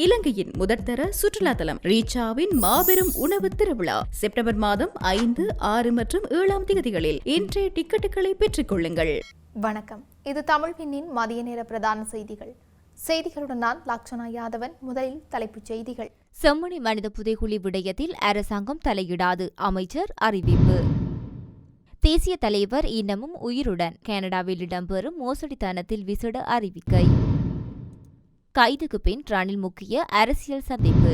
இலங்கையின் முதற்தர சுற்றுலா தலம் ரீச்சாவின் மாபெரும் உணவு திருவிழா செப்டம்பர் மாதம் 5, 6 மற்றும் 7ஆம் தேதிகளில் இன்றைய டிக்கெட்டுகளை பெற்றுக் கொள்ளுங்கள். வணக்கம், இது தமிழ் விண்ணின் மதிய நேர பிரதான செய்திகள். செய்திகளுடன் நான் லக்ஷனா யாதவன். முதலில் தலைப்புச் செய்திகள். செம்மணி மனித புதைகுழி விடயத்தில் அரசாங்கம் தலையிடாது, அமைச்சர் அறிவிப்பு. தேசிய தலைவர் இன்னமும் உயிருடன், கனடாவில் இடம்பெறும் மோசடித்தனத்தில் விசேட அறிவிக்கை. கைதுக்கு பின் ரணில் முக்கிய அரசியல் சந்திப்பு.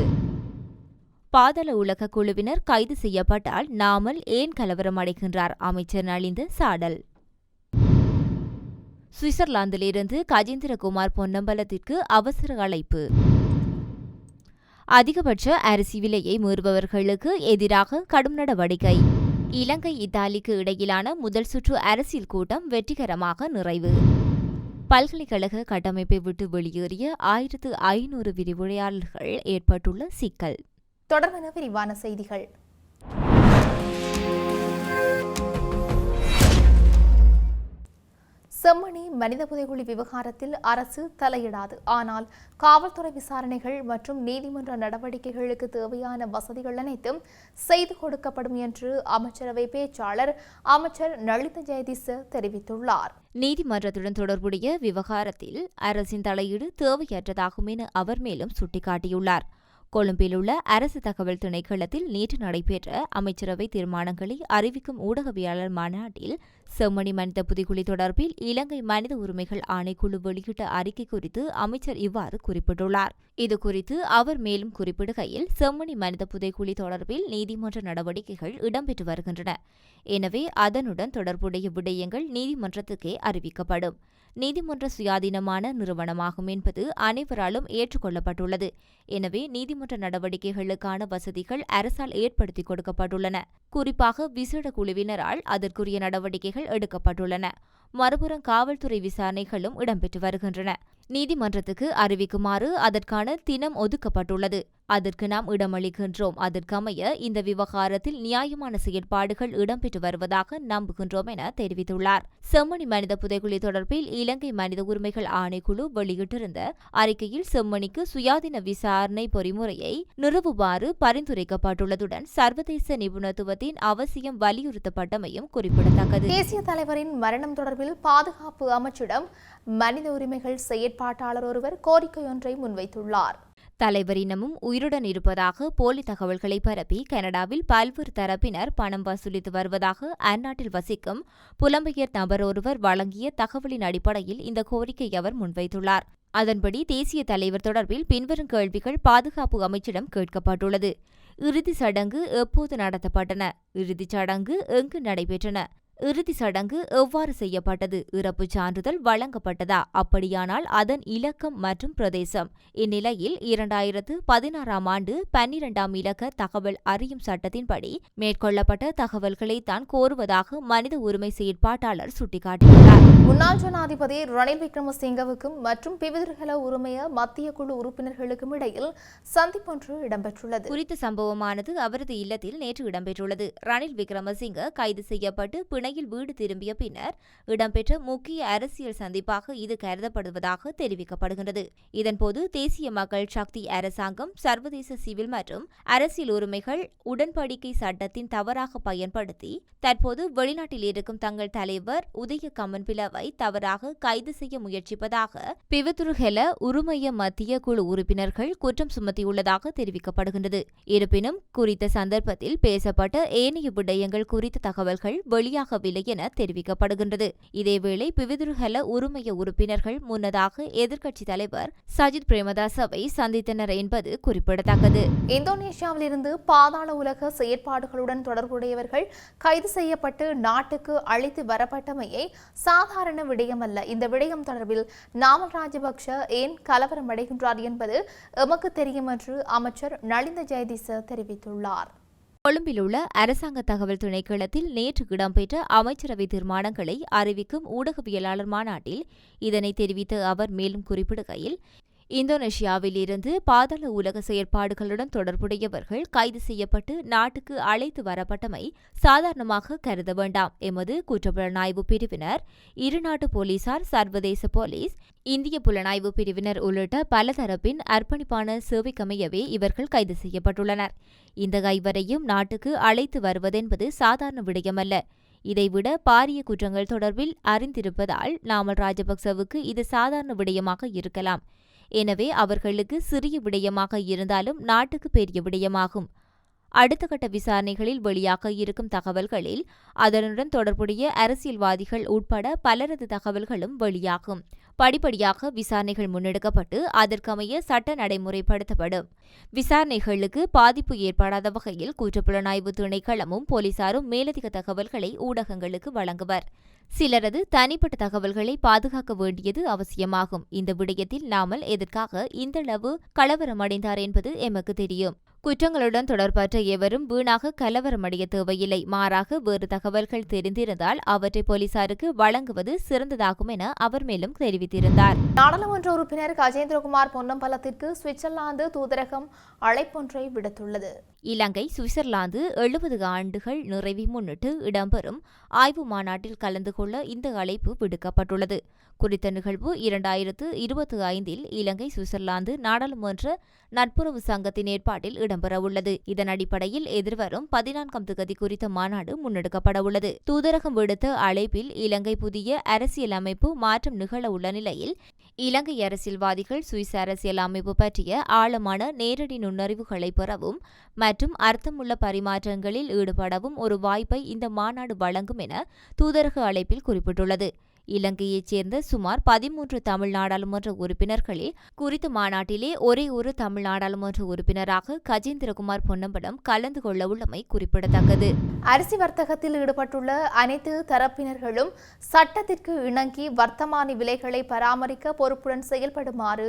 பாதாள உலக குழுவினர் கைது செய்யப்பட்டால் நாமல் ஏன் கலவரம் அடைகின்றார், அமைச்சர் நலிந்த சாடல். சுவிட்சர்லாந்திலிருந்து கஜேந்திரகுமார் பொன்னம்பலத்திற்கு அவசர அழைப்பு. அதிகபட்ச அரிசி விலையை மீறுபவர்களுக்கு எதிராக கடும் நடவடிக்கை. இலங்கை இத்தாலிக்கு இடையிலான முதல் சுற்று அரசியல் கூட்டம் வெற்றிகரமாக நிறைவு. பல்கலைக்கழக கட்டமைப்பை விட்டு வெளியேறிய 1500 விரிவுரையாளர்கள் ஏற்பட்டுள்ள சிக்கல். தொடர்பான விரிவான செய்திகள். செம்மணி மனித புதைகுழி விவகாரத்தில் அரசு தலையிடாது, ஆனால் காவல்துறை விசாரணைகள் மற்றும் நீதிமன்ற நடவடிக்கைகளுக்கு தேவையான வசதிகள் அனைத்தும் செய்து கொடுக்கப்படும் என்று அமைச்சரவை பேச்சாளர் அமைச்சர் நலிந்த ஜெயதிச தெரிவித்துள்ளார். நீதிமன்றத்துடன் தொடர்புடைய விவகாரத்தில் அரசின் தலையீடு தேவையற்றதாகும் என அவர் மேலும் சுட்டிக்காட்டியுள்ளார். கொழும்பில் உள்ள அரசு தகவல் திணைக்களத்தில் நேற்று நடைபெற்ற அமைச்சரவை தீர்மானங்களை அறிவிக்கும் ஊடகவியலாளர் மாநாட்டில் செம்மணி மனித புதைகுழி தொடர்பில் இலங்கை மனித உரிமைகள் ஆணைக்குழு வெளியிட்ட அறிக்கை குறித்து அமைச்சர் இவ்வாறு குறிப்பிட்டுள்ளார். இதுகுறித்து அவர் மேலும் குறிப்பிடுகையில், செம்மணி மனித புதைகுழி தொடர்பில் நீதிமன்ற நடவடிக்கைகள் இடம்பெற்று வருகின்றன. எனவே அதனுடன் தொடர்புடைய விடயங்கள் நீதிமன்றத்துக்கே அறிவிக்கப்படும். நீதிமன்ற சுயாதீனமான நிறுவனமாகும் என்பது அனைவராலும் ஏற்றுக்கொள்ளப்பட்டுள்ளது. எனவே நீதிமன்ற நடவடிக்கைகளுக்கான வசதிகள் அரசால் ஏற்படுத்திக் கொடுக்கப்பட்டுள்ளன. குறிப்பாக விசேட குழுவினரால் அதற்குரிய நடவடிக்கைகள் எடுக்கப்பட்டுள்ளன. மறுபுறம் காவல்துறை விசாரணைகளும் இடம்பெற்று வருகின்றன. நீதிமன்றத்துக்கு அறிவிக்குமாறு அதற்கான தினம் ஒதுக்கப்பட்டுள்ளது. அதற்கு நாம் இடமளிக்கின்றோம். அதற்கமைய இந்த விவகாரத்தில் நியாயமான செயற்பாடுகள் இடம்பெற்று வருவதாக நம்புகின்றோம் என தெரிவித்துள்ளார். செம்மணி மனித புதைகுழி தொடர்பில் இலங்கை மனித உரிமைகள் ஆணைக்குழு வெளியிட்டிருந்த அறிக்கையில் செம்மணிக்கு சுயாதீன விசாரணை பொறிமுறையை நிறுவுமாறு பரிந்துரைக்கப்பட்டுள்ளதுடன் சர்வதேச நிபுணத்துவத்தின் அவசியம் வலியுறுத்தப்பட்டமையும் குறிப்பிடத்தக்கது. தேசிய தலைவரின் மரணம் தொடர்பில் பாதுகாப்பு அமைச்சிடம் மனித உரிமைகள் செயற்பாட்டாளர் ஒருவர் கோரிக்கை ஒன்றை முன்வைத்துள்ளார். தலைவர் இன்னமும் உயிருடன் இருப்பதாக போலி தகவல்களை பரப்பி கனடாவில் பல்வேறு தரப்பினர் பணம் வசூலித்து வருவதாக அந்நாட்டில் வசிக்கும் புலம்பெயர் நபர் ஒருவர் வழங்கிய தகவலின் அடிப்படையில் இந்த கோரிக்கை அவர் முன்வைத்துள்ளார். அதன்படி தேசிய தலைவர் தொடர்பில் பின்வரும் கேள்விகள் பாதுகாப்பு அமைச்சிடம் கேட்கப்பட்டுள்ளது. இறுதிச் சடங்கு எப்போது நடத்தப்பட்டன? இறுதிச் சடங்கு எங்கு நடைபெற்றன? இறுதி சடங்கு எவ்வாறு செய்யப்பட்டது? இறப்புச் சான்றிதழ் வழங்கப்பட்டதா? அப்படியானால் அதன் இலக்கம் மற்றும் பிரதேசம். இந்நிலையில் 2016ஆம் ஆண்டு 12ஆம் இலக்க தகவல் அறியும் சட்டத்தின்படி மேற்கொள்ளப்பட்ட தகவல்களை தான் கோருவதாக மனித உரிமை செயற்பாட்டாளர் சுட்டிக்காட்டியுள்ளார். முன்னாள் ஜனாதிபதி ரணில் விக்ரமசிங்கவுக்கும் மற்றும் பிவிதிர்கல உரிமைய மத்திய குழு உறுப்பினர்களுக்கும் இடையில் சந்திப்பொன்று இடம்பெற்றுள்ளது. குறித்த சம்பவமானது அவரது இல்லத்தில் நேற்று இடம்பெற்றுள்ளது. ரணில் விக்ரமசிங்க கைது செய்யப்பட்டு பிணையில் வீடு திரும்பிய பின்னர் இடம்பெற்ற முக்கிய அரசியல் சந்திப்பாக இது கருதப்படுவதாக தெரிவிக்கப்படுகிறது. இதன்போது தேசிய மக்கள் சக்தி அரசாங்கம் சர்வதேச சிவில் மற்றும் அரசியல் உரிமைகள் உடன்படிக்கை சட்டத்தின் தவறாக பயன்படுத்தி தற்போது வெளிநாட்டில் இருக்கும் தங்கள் தலைவர் உதய கமன்பிலவை தவறாக கைது செய்ய முயற்சிப்பதாக பிவிதுர்கல உரிமைய மத்திய குழு உறுப்பினர்கள் குற்றம் சுமத்தியுள்ளதாக தெரிவிக்கப்படுகின்றது. இருப்பினும் குறித்த சந்தர்ப்பத்தில் பேசப்பட்ட ஏனைய விடயங்கள் குறித்த தகவல்கள் வெளியாகவில்லை என தெரிவிக்கப்படுகின்றது. இதேவேளை பிவிதுர்கல உரிமைய உறுப்பினர்கள் முன்னதாக எதிர்க்கட்சித் தலைவர் சஜித் பிரேமதாசவை சந்தித்தனர் என்பது குறிப்பிடத்தக்கது. இந்தோனேஷியாவிலிருந்து பாதாள உலக செயற்பாடுகளுடன் தொடர்புடையவர்கள் கைது செய்யப்பட்டு நாட்டுக்கு அழைத்து வரப்பட்டமையை சாதாரண விடயமல்ல. இந்த விடயம் தொடர்பில் நாமல் ராஜபக்ஷ ஏன் கலவரம் அடைகின்றார் என்பது எமக்கு தெரியும் என்று அமைச்சர் நலிந்த ஜெயதிச தெரிவித்துள்ளார். கொழும்பில் உள்ள அரசாங்க தகவல் திணைக்களத்தில் நேற்று இடம்பெற்ற அமைச்சரவை தீர்மானங்களை அறிவிக்கும் ஊடகவியலாளர் மாநாட்டில் இதனை தெரிவித்த அவர் மேலும் குறிப்பிடுகையில், இந்தோனேஷியாவில் இருந்து பாதாள உலக செயற்பாடுகளுடன் தொடர்புடையவர்கள் கைது செய்யப்பட்டு நாட்டுக்கு அழைத்து வரப்பட்டமை சாதாரணமாக கருத வேண்டாம். எமது குற்றப்புலனாய்வு பிரிவினர், இருநாட்டு போலீசார், சர்வதேச போலீஸ், இந்திய புலனாய்வு பிரிவினர் உள்ளிட்ட பல தரப்பின் அர்ப்பணிப்பான சேவைக்கமையவே இவர்கள் கைது செய்யப்பட்டுள்ளனர். இந்த கைவரையும் நாட்டுக்கு அழைத்து வருவதென்பது சாதாரண விடயமல்ல. இதைவிட பாரிய குற்றங்கள் தொடர்பில் அறிந்திருப்பதால் நாமல் ராஜபக்சவுக்கு இது சாதாரண விடயமாக இருக்கலாம். எனவே அவர்களுக்கு சிறிய விடயமாக இருந்தாலும் நாட்டுக்கு பெரிய விடயமாகும். அடுத்த கட்ட விசாரணைகளில் வெளியாக இருக்கும் தகவல்களில் அதனுடன் தொடர்புடைய அரசியல்வாதிகள் உட்பட பலரது தகவல்களும் வெளியாகும். படிப்படியாக விசாரணைகள் முன்னெடுக்கப்பட்டு அதற்கமைய சட்ட நடைமுறைப்படுத்தப்படும். விசாரணைகளுக்கு பாதிப்பு ஏற்படாத வகையில் குற்றப்புலனாய்வு திணைக்களமும் போலீசாரும் மேலதிக தகவல்களை ஊடகங்களுக்கு வழங்குவர். சிலரது தனிப்பட்ட தகவல்களை பாதுகாக்க வேண்டியது அவசியமாகும். இந்த விடயத்தில் நாமல் எதற்காக இந்தளவு கலவரமடைந்தார் என்பது எமக்கு தெரியும். குற்றங்களுடன் தொடர்பற்ற எவரும் வீணாக கலவரமடைய தேவையில்லை. மாறாக வேறு தகவல்கள் தெரிந்திருந்தால் அவற்றை போலீசாருக்கு வழங்குவது சிறந்ததாகும் என அவர் மேலும் தெரிவித்திருந்தார். நாடாளுமன்ற உறுப்பினர் கஜேந்திரகுமார் பொன்னம்பலத்திற்கு சுவிட்சர்லாந்து தூதரகம் அழைப்பொன்றை விடுத்துள்ளது. இலங்கை சுவிட்சர்லாந்து 70 ஆண்டுகள் நிறைவை முன்னிட்டு இடம்பெறும் ஆய்வு மாநாட்டில் கலந்து கொள்ள இந்த அழைப்பு விடுக்கப்பட்டுள்ளது. குறித்த நிகழ்வு 2025 இலங்கை சுவிட்சர்லாந்து நாடாளுமன்ற நட்புறவு சங்கத்தின் ஏற்பாட்டில் இடம்பெறவுள்ளது. இதன் அடிப்படையில் எதிர்வரும் 14ஆம் திகதி குறித்த மாநாடு முன்னெடுக்கப்படவுள்ளது. தூதரகம் விடுத்த அழைப்பில் இலங்கை புதிய அரசியல் அமைப்பு மாற்றம் நிகழவுள்ள நிலையில் இலங்கை அரசியல்வாதிகள் சுவிஸ் அரசியல் அமைப்பு பற்றிய ஆழமான நேரடி நுண்ணறிவுகளை பெறவும் மற்றும் அர்த்தமுள்ள பரிமாற்றங்களில் ஈடுபடவும் ஒரு வாய்ப்பை இந்த மாநாடு வழங்கும் என தூதரக அழைப்பில் குறிப்பிட்டுள்ளது. இலங்கையைச் சேர்ந்த சுமார் 13 தமிழ் நாடாளுமன்ற உறுப்பினர்களில் குறித்த மாநாட்டிலே ஒரே ஒரு தமிழ் நாடாளுமன்ற உறுப்பினராக கஜேந்திரகுமார் பொன்னம்பலம் கலந்து கொள்ளவுள்ளமை குறிப்பிடத்தக்கது. அரிசி வர்த்தகத்தில் ஈடுபட்டுள்ள அனைத்து தரப்பினர்களும் சட்டத்திற்கு இணங்கி வர்த்தமானி விலைகளை பராமரிக்க பொறுப்புடன் செயல்படுமாறு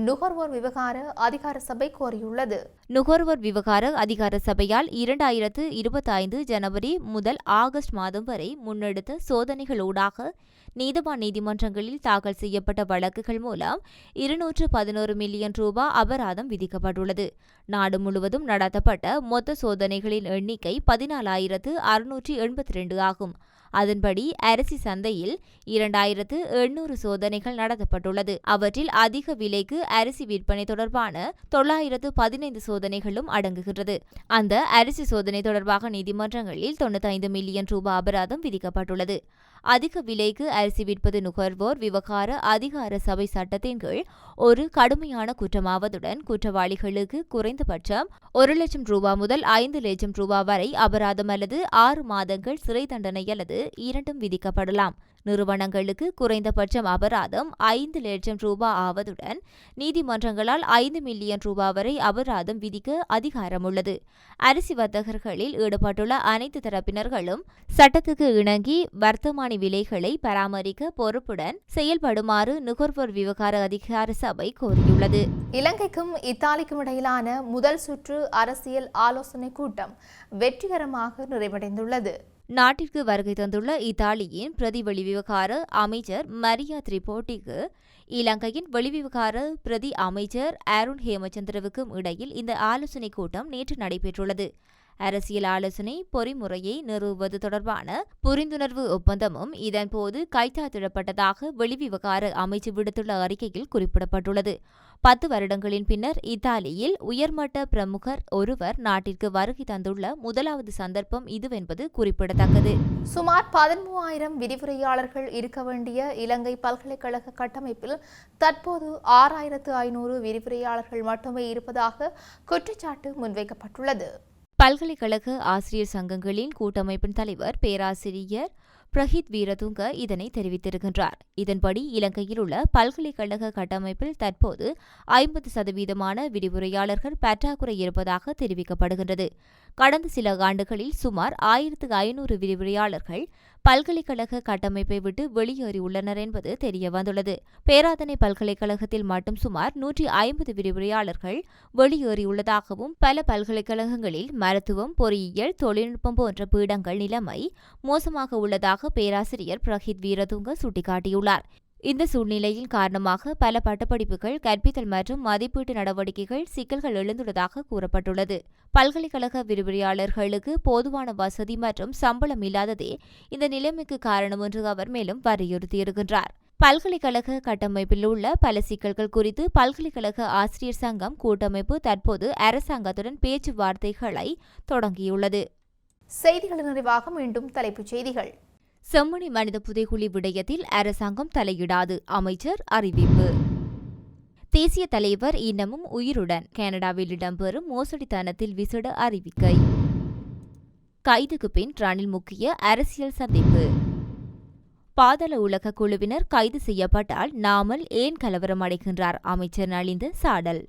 நுகர்வோர் விவகார அதிகார சபை கோரியுள்ளது. நுகர்வோர் விவகார அதிகார சபையால் 2025 ஜனவரி முதல் ஆகஸ்ட் மாதம் வரை முன்னெடுத்த சோதனைகளூடாக நீதவான் நீதிமன்றங்களில் தாக்கல் செய்யப்பட்ட வழக்குகள் மூலம் 211 மில்லியன் ரூபாய் அபராதம் விதிக்கப்பட்டுள்ளது. நாடு முழுவதும் நடத்தப்பட்ட மொத்த சோதனைகளின் எண்ணிக்கை 14,682 ஆகும். அதன்படி அரிசி சந்தையில் 2800 சோதனைகள் நடத்தப்பட்டுள்ளது. அவற்றில் அதிக விலைக்கு அரிசி விற்பனை தொடர்பான 915 சோதனைகளும் அடங்குகிறது. அந்த அரிசி சோதனை தொடர்பாக நீதிமன்றங்களில் 95 மில்லியன் ரூபாய் அபராதம் விதிக்கப்பட்டுள்ளது. அதிக விலைக்கு அரிசி விற்பது நுகர்வோர் விவகார அதிகார சபை சட்டத்தின் கீழ் ஒரு கடுமையான குற்றமாவதுடன் குற்றவாளிகளுக்கு குறைந்தபட்சம் 1 லட்சம் ரூபாய் முதல் 5 லட்சம் ரூபாய் வரை அபராதம் அல்லது 6 மாதங்கள் சிறை தண்டனை அல்லது இரண்டும் விதிக்கப்படலாம். நிறுவனங்களுக்கு குறைந்தபட்சம் அபராதம் 5 லட்சம் ரூபாய் ஆவதுடன் நீதிமன்றங்களால் 5 மில்லியன் ரூபாய் வரை அபராதம் விதிக்க அதிகாரம் உள்ளது. அரிசி வர்த்தகர்களில் ஈடுபட்டுள்ள அனைத்து தரப்பினர்களும் சட்டத்துக்கு இணங்கி வர்த்தமானி விலைகளை பராமரிக்க பொறுப்புடன் செயல்படுமாறு நுகர்வோர் விவகார அதிகார சபை கோரியுள்ளது. இலங்கைக்கும் இத்தாலிக்கும் இடையிலான முதல் சுற்று அரசியல் ஆலோசனை கூட்டம் வெற்றிகரமாக நிறைவடைந்துள்ளது. நாட்டிற்கு வருகை தந்துள்ள இத்தாலியின் பிரதி வெளிவிவகார அமைச்சர் மரியா திரிபோட்டிக்கு இலங்கையின் வெளிவிவகார பிரதி அமைச்சர் ஆருண் ஹேமச்சந்திரவுக்கும் இடையில் இந்த ஆலோசனைக் கூட்டம் நேற்று நடைபெற்றுள்ளது. அரசியல் ஆலோசனை பொறிமுறையை நிறுவுவது தொடர்பான புரிந்துணர்வு ஒப்பந்தமும் இதன்போது கைச்சாத்திடப்பட்டதாக வெளிவிவகார அமைச்சு விடுத்துள்ள அறிக்கையில் குறிப்பிடப்பட்டுள்ளது. 10 வருடங்களின் பின்னர் இத்தாலியில் உயர்மட்ட பிரமுகர் ஒருவர் நாட்டிற்கு வருகை தந்துள்ள முதலாவது சந்தர்ப்பம் இதுவென்பது குறிப்பிடத்தக்கது. சுமார் 13,000 விரிவுரையாளர்கள் இருக்க வேண்டிய இலங்கை பல்கலைக்கழக கட்டமைப்பில் தற்போது 6,500 விரிவுரையாளர்கள் மட்டுமே இருப்பதாக குற்றச்சாட்டு முன்வைக்கப்பட்டுள்ளது. பல்கலைக்கழக ஆசிரியர் சங்கங்களின் கூட்டமைப்பின் தலைவர் பேராசிரியர் பிரஹித் வீரதுங்க இதனை தெரிவித்திருக்கின்றார். இதன்படி இலங்கையில் உள்ள பல்கலைக்கழக கட்டமைப்பில் தற்போது 50% விரிவுரையாளர்கள் பற்றாக்குறை இருப்பதாக தெரிவிக்கப்படுகின்றது. கடந்த சில ஆண்டுகளில் சுமார் 1,500 விரிவுரையாளர்கள் பல்கலைக்கழக கட்டமைப்பை விட்டு வெளியேறியுள்ளனர் என்பது தெரியவந்துள்ளது. பேராதனை பல்கலைக்கழகத்தில் மட்டும் சுமார் 150 விரிவுரையாளர்கள் வெளியேறியுள்ளதாகவும் பல பல்கலைக்கழகங்களில் மருத்துவம், பொறியியல், தொழில்நுட்பம் போன்ற பீடங்கள் நிலைமை மோசமாக உள்ளதாக பேராசிரியர் பிரஹித் வீரதுங்க சுட்டிக்காட்டியுள்ளார். இந்த சூழ்நிலையின் காரணமாக பல பட்டப்படிப்புகள் கற்பித்தல் மற்றும் மதிப்பீட்டு நடவடிக்கைகள் சிக்கல்கள் எழுந்துள்ளதாக கூறப்பட்டுள்ளது. பல்கலைக்கழக விரிவுரையாளர்களுக்கு போதுமான வசதி மற்றும் சம்பளம் இல்லாததே இந்த நிலைமைக்கு காரணம் என்று அவர் மேலும் வலியுறுத்தியிருக்கின்றார். பல்கலைக்கழக கட்டமைப்பில் உள்ள பல சிக்கல்கள் குறித்து பல்கலைக்கழக ஆசிரியர் சங்கம் கூட்டமைப்பு தற்போது அரசாங்கத்துடன் பேச்சுவார்த்தைகளை தொடங்கியுள்ளது. செய்திகளின் நிறைவாக மீண்டும் தலைப்புச் செய்திகள். செம்மணி மனித புதைகுழி விடயத்தில் அரசாங்கம் தலையிடாது, அமைச்சர் அறிவிப்பு. தேசிய தலைவர் இன்னமும் உயிருடன், கனடாவில் இடம்பெறும் மோசடித்தனத்தில் விசேட அறிவிக்கை. கைதுக்கு பின் ரணில் முக்கிய அரசியல் சந்திப்பு. பாதாள உலக குழுவினர் கைது செய்யப்பட்டால் நாமல் ஏன் கலவரம் அடைகின்றார், அமைச்சர் நலிந்த சாடல்.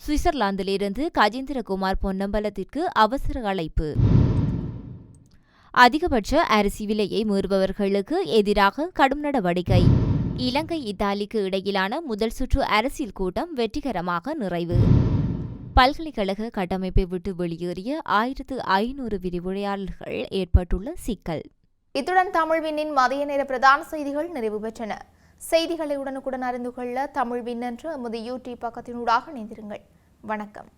சுவிட்சர்லாந்திலிருந்து கஜேந்திரகுமார் பொன்னம்பலத்திற்கு அவசர அழைப்பு. அதிகபட்ச அரிசி விலையை மீறுபவர்களுக்கு எதிராக கடும் நடவடிக்கை. இலங்கை இத்தாலிக்கு இடையிலான முதல் சுற்று அரசியல் கூட்டம் வெற்றிகரமாக நிறைவு. பல்கலைக்கழக கட்டமைப்பை விட்டு வெளியேறிய 1500 விரிவுரையாளர்கள் ஏற்பட்டுள்ள சிக்கல். இத்துடன் தமிழ்விண்ணின் மதிய நேர பிரதான செய்திகள் நிறைவு பெற்றன. செய்திகளை உடனுக்குடன் அறிந்து கொள்ள தமிழ்வின் என்ற எமது யூடியூப் பக்கத்தினூடாக இணைந்திருங்கள். வணக்கம்.